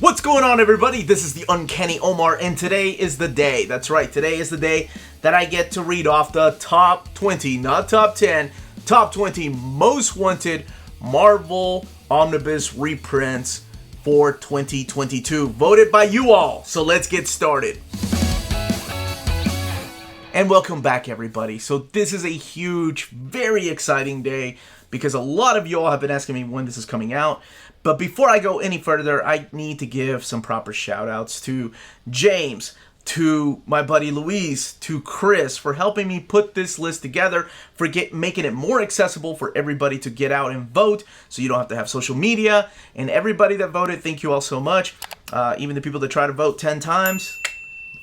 What's going on, everybody? This is the Uncanny Omar, and today is the day. That's right, today is the day that I get to read off the top 20, not top 10, top 20 most wanted Marvel Omnibus reprints for 2022, voted by you all. So let's get started. And welcome back, everybody. So this is a huge, very exciting day because a lot of you all have been asking me when this is coming out. But before I go any further, I need to give some proper shout outs to James, to my buddy Louise, to Chris for helping me put this list together, for making it more accessible for everybody to get out and vote so you don't have to have social media. And everybody that voted, thank you all so much. Even the people that try to vote 10 times,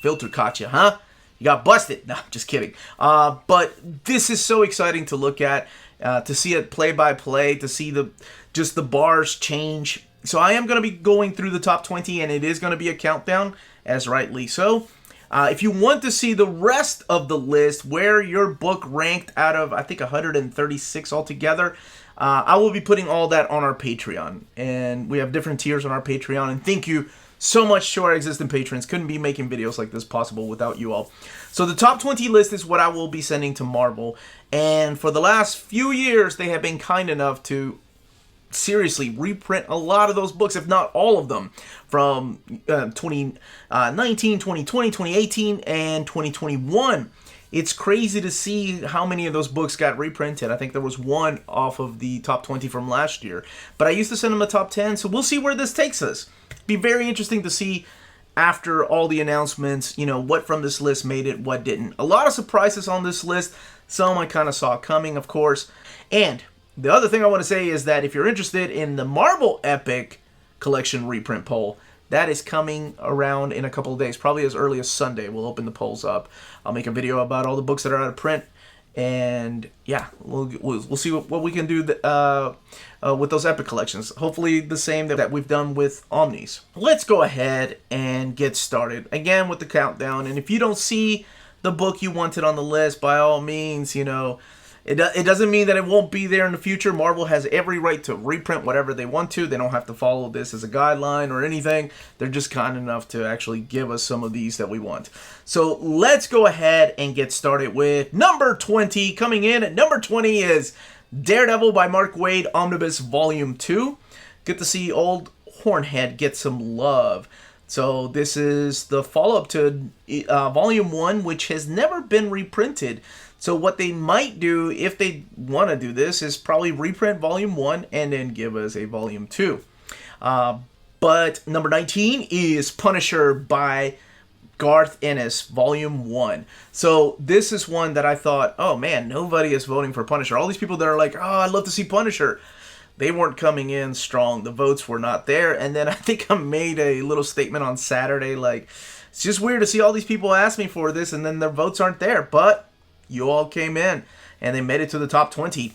filter caught you, huh? You got busted. No, just kidding. But this is so exciting to look at, to see it play by play, to see the bars change. So I am going to be going through the top 20, and it is going to be a countdown, as rightly so. If you want to see the rest of the list, where your book ranked out of, I think, 136 altogether, I will be putting all that on our Patreon. And we have different tiers on our Patreon, and thank you so much to our existing patrons. Couldn't be making videos like this possible without you all. So the top 20 list is what I will be sending to Marvel. And for the last few years, they have been kind enough to seriously reprint a lot of those books, if not all of them, from 2019, 2020, 2018, and 2021. It's crazy to see how many of those books got reprinted. I think there was one off of the top 20 from last year. But I used to send them a top 10, so we'll see where this takes us. Be very interesting to see after all the announcements, you know, what from this list made it, what didn't. A lot of surprises on this list. Some I kind of saw coming, of course. And the other thing I want to say is that if you're interested in the Marvel Epic Collection reprint poll, that is coming around in a couple of days, probably as early as Sunday. We'll open the polls up. I'll make a video about all the books that are out of print. And yeah, we'll see what we can do with those Epic collections. Hopefully the same that we've done with Omnis. Let's go ahead and get started again with the countdown. And if you don't see the book you wanted on the list, by all means, you know, it doesn't mean that it won't be there in the future. Marvel has every right to reprint whatever they want to. They don't have to follow this as a guideline or anything. They're just kind enough to actually give us some of these that we want. So let's go ahead and get started with number 20. Coming in at number 20 is Daredevil by Mark Waid, Omnibus Volume 2. Good to see old Hornhead get some love. So this is the follow-up to Volume 1, which has never been reprinted. So what they might do, if they want to do this, is probably reprint Volume 1 and then give us a Volume 2. But number 19 is Punisher by Garth Ennis, Volume 1. So this is one that I thought, oh man, nobody is voting for Punisher. All these people that are like, oh, I'd love to see Punisher, they weren't coming in strong. The votes were not there. And then I think I made a little statement on Saturday, like, it's just weird to see all these people ask me for this and then their votes aren't there. But you all came in, and they made it to the top 20.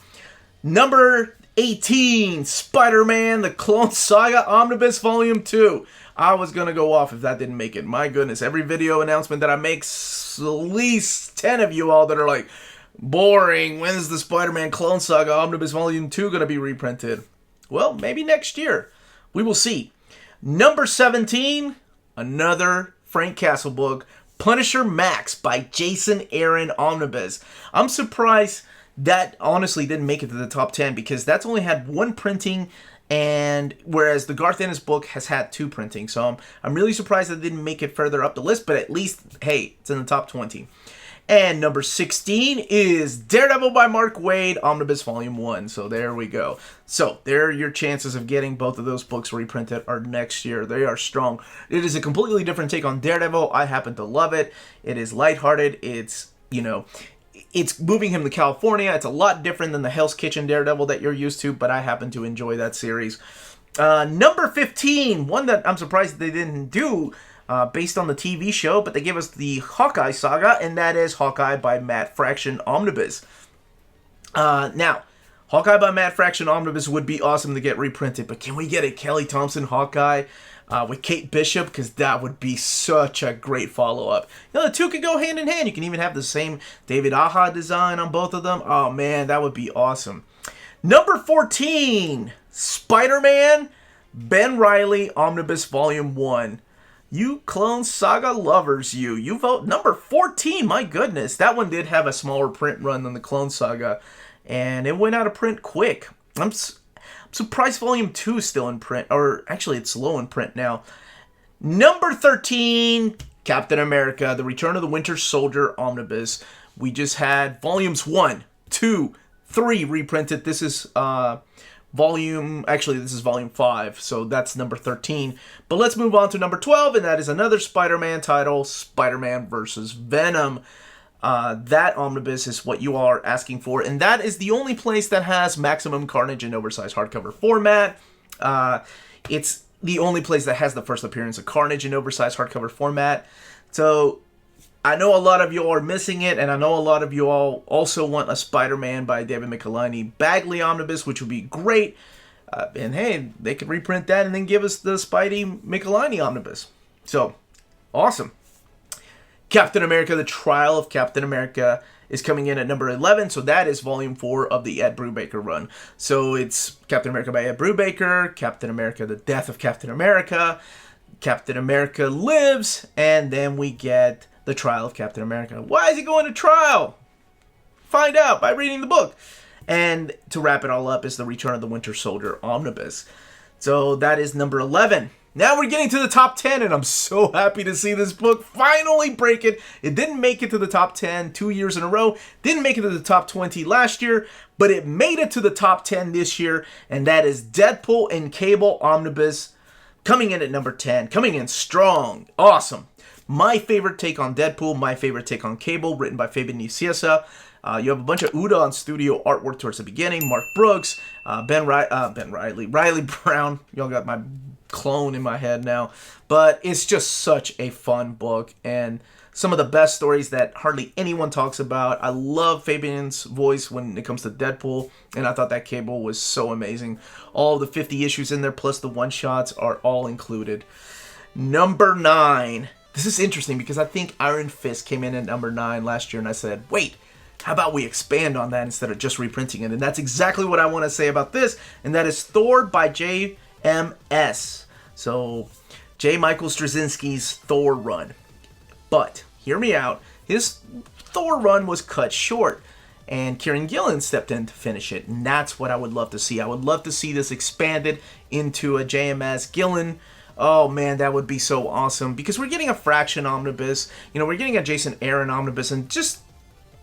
Number 18, Spider-Man, The Clone Saga Omnibus Volume 2. I was going to go off if that didn't make it. My goodness, every video announcement that I make, at least 10 of you all that are like, boring, when's the Spider-Man Clone Saga Omnibus Volume 2 going to be reprinted? Well, maybe next year. We will see. Number 17, another Frank Castle book, Punisher Max by Jason Aaron Omnibus. I'm surprised that honestly didn't make it to the top 10 because that's only had one printing, and whereas the Garth Ennis book has had 2 printings. So I'm really surprised that it didn't make it further up the list, but at least, hey, it's in the top 20. And number 16 is Daredevil by Mark Waid, Omnibus Volume 1. So there we go. So there are your chances of getting both of those books reprinted are next year. They are strong. It is a completely different take on Daredevil. I happen to love it. It is lighthearted. It's, you know, it's moving him to California. It's a lot different than the Hell's Kitchen Daredevil that you're used to, but I happen to enjoy that series. Number 15, one that I'm surprised they didn't do, based on the TV show, but they gave us the Hawkeye saga, and that is Hawkeye by Matt Fraction Omnibus. Now, Hawkeye by Matt Fraction Omnibus would be awesome to get reprinted, but can we get a Kelly Thompson Hawkeye with Kate Bishop? Because that would be such a great follow-up. You know, the two could go hand in hand. You can even have the same David Aja design on both of them. Oh, man, that would be awesome. Number 14, Spider-Man, Ben Reilly Omnibus Volume 1. You Clone Saga lovers, you vote number 14. My goodness, that one did have a smaller print run than the Clone Saga, and it went out of print quick. I'm surprised Volume 2 is still in print, or actually it's low in print now. Number 13, Captain America, The Return of the Winter Soldier Omnibus. We just had Volumes 1, 2, 3 reprinted. This is this is volume 5, so that's number 13. But let's move on to number 12, and that is another Spider-Man title, Spider-Man vs. Venom. That omnibus is what you are asking for, and that is the only place that has Maximum Carnage in oversized hardcover format. It's the only place that has the first appearance of Carnage in oversized hardcover format. So I know a lot of you all are missing it, and I know a lot of you all also want a Spider-Man by David Michelinie Bagley omnibus, which would be great. And hey, they could reprint that and then give us the Spidey Michelinie omnibus. So, awesome. Captain America, The Trial of Captain America is coming in at number 11, so that is volume 4 of the Ed Brubaker run. So it's Captain America by Ed Brubaker, Captain America, The Death of Captain America, Captain America Lives, and then we get The Trial of Captain America. Why is he going to trial? Find out by reading the book. And to wrap it all up is The Return of the Winter Soldier Omnibus. So that is number 11. Now we're getting to the top 10, and I'm so happy to see this book finally break it. It didn't make it to the top 10 2 years in a row. Didn't make it to the top 20 last year, but it made it to the top 10 this year, and that is Deadpool and Cable Omnibus, coming in at number 10. Coming in strong. Awesome. My favorite take on Deadpool, my favorite take on Cable, written by Fabian Nicieza. You have a bunch of Udon Studio artwork towards the beginning. Mark Brooks, Reilly Brown. Y'all got my clone in my head now. But it's just such a fun book, and some of the best stories that hardly anyone talks about. I love Fabian's voice when it comes to Deadpool, and I thought that Cable was so amazing. All the 50 issues in there, plus the one-shots, are all included. Number 9. This is interesting because I think Iron Fist came in at number 9 last year, and I said, wait, how about we expand on that instead of just reprinting it? And that's exactly what I want to say about this, and that is Thor by JMS. So, J. Michael Straczynski's Thor run. But, hear me out, his Thor run was cut short, and Kieran Gillen stepped in to finish it, and that's what I would love to see. I would love to see this expanded into a JMS Gillen. Oh man, that would be so awesome, because we're getting a Fraction omnibus, we're getting a Jason Aaron omnibus, and just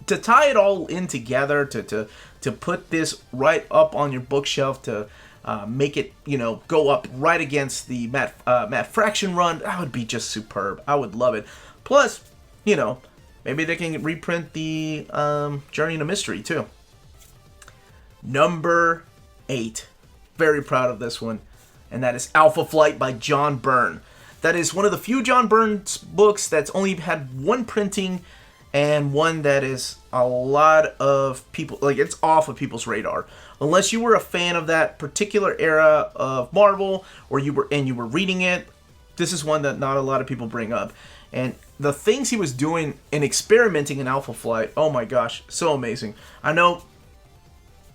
to tie it all in together, to put this right up on your bookshelf, to make it, go up right against the Matt Fraction run, that would be just superb. I would love it. Plus, maybe they can reprint the Journey into Mystery too. Number 8. Very proud of this one. And that is Alpha Flight by John Byrne. That is one of the few John Byrne's books that's only had one printing, and one that is a lot of people, it's off of people's radar. Unless you were a fan of that particular era of Marvel, or you were reading it, this is one that not a lot of people bring up. And the things he was doing and experimenting in Alpha Flight, oh my gosh, so amazing. I know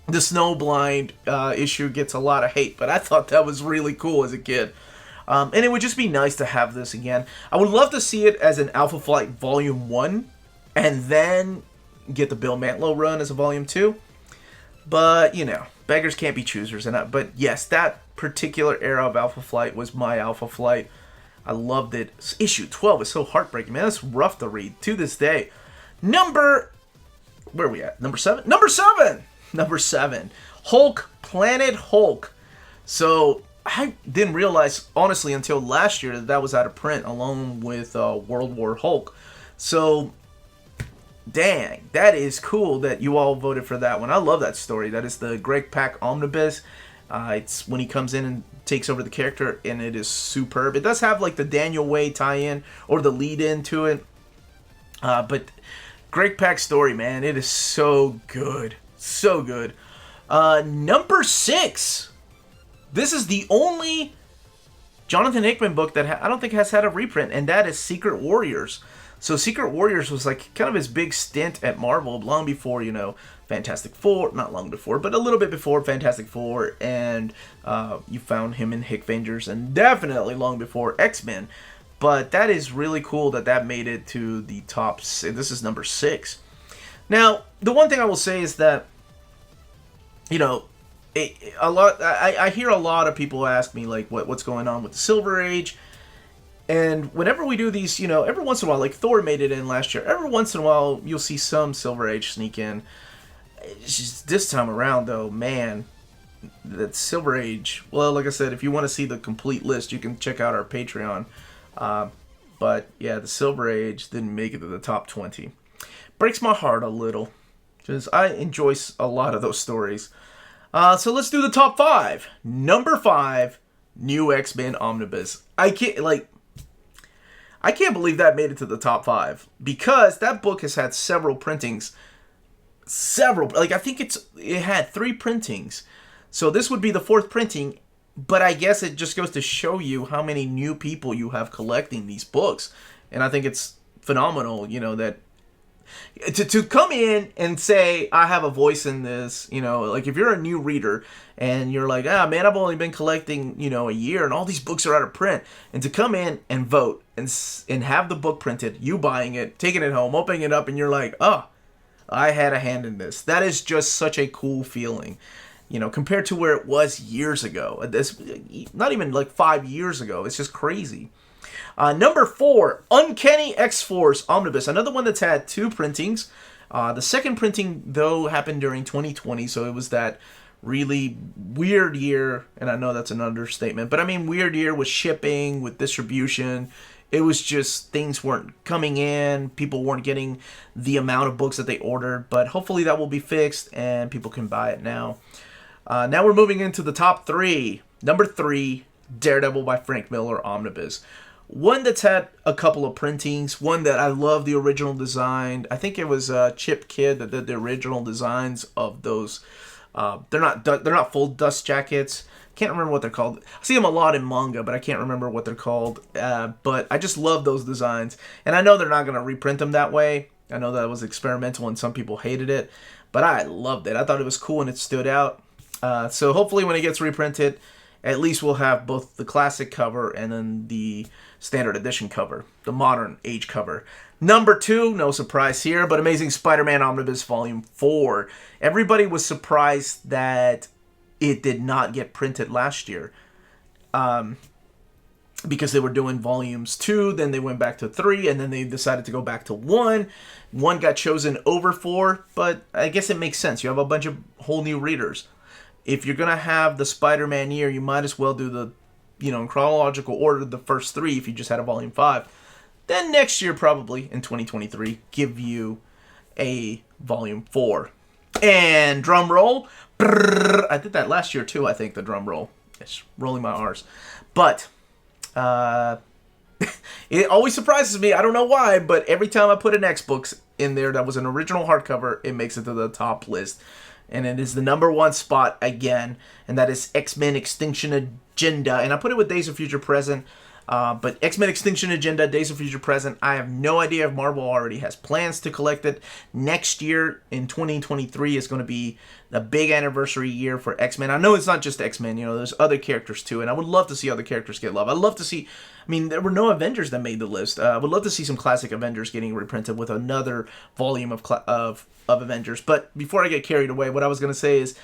the Snowblind issue gets a lot of hate, but I thought that was really cool as a kid. And it would just be nice to have this again. I would love to see it as an Alpha Flight Volume 1, and then get the Bill Mantlo run as a Volume 2. But, beggars can't be choosers. But yes, that particular era of Alpha Flight was my Alpha Flight. I loved it. Issue 12 is so heartbreaking, man. It's rough to read to this day. Where are we at? Number 7? Number 7. Hulk, Planet Hulk. So, I didn't realize, honestly, until last year that was out of print, along with World War Hulk. So, dang, that is cool that you all voted for that one. I love that story. That is the Greg Pak Omnibus. It's when he comes in and takes over the character, and it is superb. It does have the Daniel Way tie-in, or the lead-in to it. But Greg Pak's story, man, it is so good. So good. Number 6. This is the only Jonathan Hickman book that I don't think has had a reprint, and that is Secret Warriors. So Secret Warriors was like kind of his big stint at Marvel long before, Fantastic Four, not long before, but a little bit before Fantastic Four, and you found him in Hickvengers, and definitely long before X-Men. But that is really cool that made it to the top. This is number 6. Now, the one thing I will say is that, I hear a lot of people ask me, like, what's going on with the Silver Age. And whenever we do these, every once in a while, like Thor made it in last year, every once in a while you'll see some Silver Age sneak in. It's just this time around, though, man, that Silver Age, well, like I said, if you want to see the complete list, you can check out our Patreon. But, yeah, the Silver Age didn't make it to the top 20. Breaks my heart a little, because I enjoy a lot of those stories. So let's do the top 5. Number 5, New X-Men Omnibus. I can't believe that made it to the top 5, because that book has had several printings. I think it had 3 printings. So this would be the 4th printing, but I guess it just goes to show you how many new people you have collecting these books. And I think it's phenomenal, that to come in and say, I have a voice in this, like if you're a new reader and you're like, man, I've only been collecting, a year and all these books are out of print. And to come in and vote and have the book printed, you buying it, taking it home, opening it up, and you're like, I had a hand in this. That is just such a cool feeling, compared to where it was years ago. This, not even like 5 years ago. It's just crazy. Number 4, Uncanny X-Force Omnibus. Another one that's had 2 printings. The second printing, though, happened during 2020, so it was that really weird year, and I know that's an understatement, but I mean weird year with shipping, with distribution. It was just things weren't coming in, people weren't getting the amount of books that they ordered, but hopefully that will be fixed and people can buy it now. Now we're moving into the top 3. Number 3, Daredevil by Frank Miller Omnibus. One that's had a couple of printings. One that I love the original design. I think it was Chip Kidd that did the original designs of those. They're not full dust jackets. Can't remember what they're called. I see them a lot in manga, but I can't remember what they're called. But I just love those designs. And I know they're not going to reprint them that way. I know that was experimental and some people hated it. But I loved it. I thought it was cool and it stood out. So hopefully when it gets reprinted, at least we'll have both the classic cover and then the standard edition cover, the modern age cover. Number 2, no surprise here, but Amazing Spider-Man Omnibus Volume 4. Everybody was surprised that it did not get printed last year, because they were doing volumes 2, then they went back to 3, and then they decided to go back to 1. 1 got chosen over 4, but I guess it makes sense. You have a bunch of whole new readers. If you're going to have the Spider-Man year, you might as well do the, in chronological order, the first 3 if you just had a volume 5. Then next year, probably, in 2023, give you a volume 4. And drum roll. Brrr, I did that last year too, I think, the drum roll. It's rolling my R's. But it always surprises me. I don't know why, but every time I put an X-Books in there that was an original hardcover, it makes it to the top list. And it is the number 1 spot again, and that is X-Men Extinction Agenda. And I put it with Days of Future Present, but X-Men Extinction Agenda, Days of Future Present, I have no idea if Marvel already has plans to collect it. Next year, in 2023, is going to be the big anniversary year for X-Men. I know it's not just X-Men, there's other characters too, and I would love to see other characters get love. I'd love to see, there were no Avengers that made the list. I would love to see some classic Avengers getting reprinted with another volume of Avengers. But before I get carried away, what I was going to say is,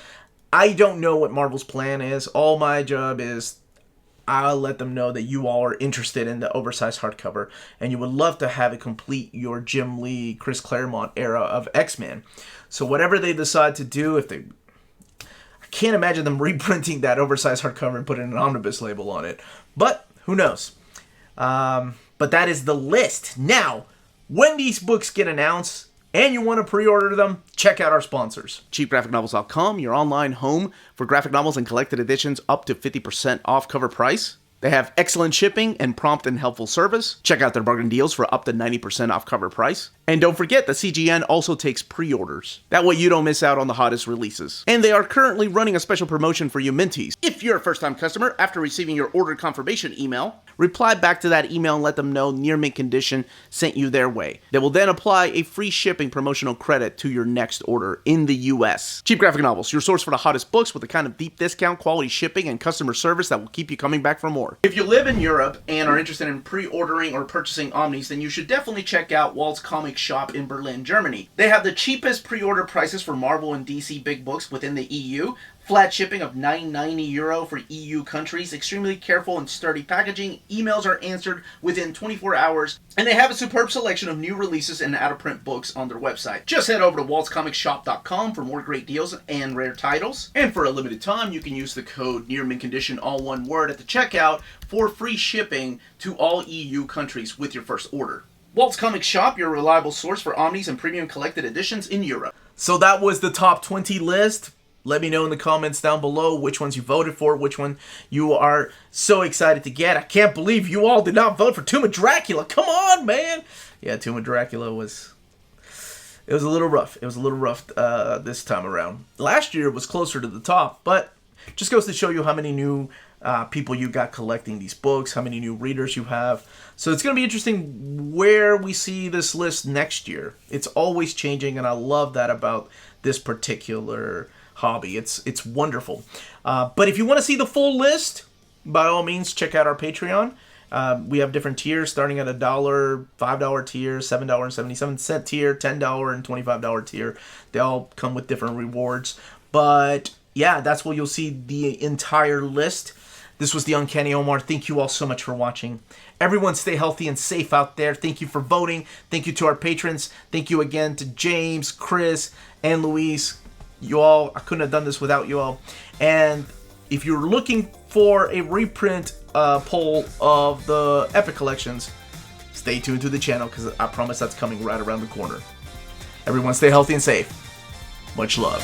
I don't know what Marvel's plan is. All my job is, I'll let them know that you all are interested in the oversized hardcover, and you would love to have it complete your Jim Lee, Chris Claremont era of X-Men. So whatever they decide to do, I can't imagine them reprinting that oversized hardcover and putting an omnibus label on it. But who knows? But that is the list. Now, when these books get announced and you want to pre-order them, check out our sponsors. CheapGraphicNovels.com, your online home for graphic novels and collected editions up to 50% off cover price. They have excellent shipping and prompt and helpful service. Check out their bargain deals for up to 90% off cover price. And don't forget that CGN also takes pre-orders. That way you don't miss out on the hottest releases. And they are currently running a special promotion for you Minties. If you're a first-time customer, after receiving your order confirmation email, reply back to that email and let them know Near Mint Condition sent you their way. They will then apply a free shipping promotional credit to your next order in the US. Cheap Graphic Novels, your source for the hottest books with the kind of deep discount, quality shipping, and customer service that will keep you coming back for more. If you live in Europe and are interested in pre-ordering or purchasing Omnis, then you should definitely check out Walt's Comic Shop in Berlin, Germany. They have the cheapest pre-order prices for Marvel and DC big books within the EU. Flat shipping of €9.90 for EU countries, extremely careful and sturdy packaging, emails are answered within 24 hours, and they have a superb selection of new releases and out-of-print books on their website. Just head over to waltzcomicshop.com for more great deals and rare titles. And for a limited time, you can use the code NEARMINTCONDITION, all one word, at the checkout for free shipping to all EU countries with your first order. Walt's Comic Shop, your reliable source for Omnis and premium collected editions in Europe. So that was the top 20 list. Let me know in the comments down below which ones you voted for, which one you are so excited to get. I can't believe you all did not vote for Tomb of Dracula. Come on, man. Yeah, Tomb of Dracula was... It was a little rough. It was a little rough this time around. Last year it was closer to the top, but just goes to show you how many new people you got collecting these books, how many new readers you have. So it's going to be interesting where we see this list next year. It's always changing, and I love that about this particular hobby. It's wonderful. But if you want to see the full list, by all means, check out our Patreon. We have different tiers starting at $1, $5 tier, $7.77 tier, $10 and $25 tier. They all come with different rewards. But yeah, that's where you'll see the entire list. This was the Uncanny Omar. Thank you all so much for watching. Everyone stay healthy and safe out there. Thank you for voting. Thank you to our patrons. Thank you again to James, Chris, and Louise. You all, I couldn't have done this without you all. And if you're looking for a reprint poll of the Epic Collections, stay tuned to the channel because I promise that's coming right around the corner. Everyone stay healthy and safe. Much love.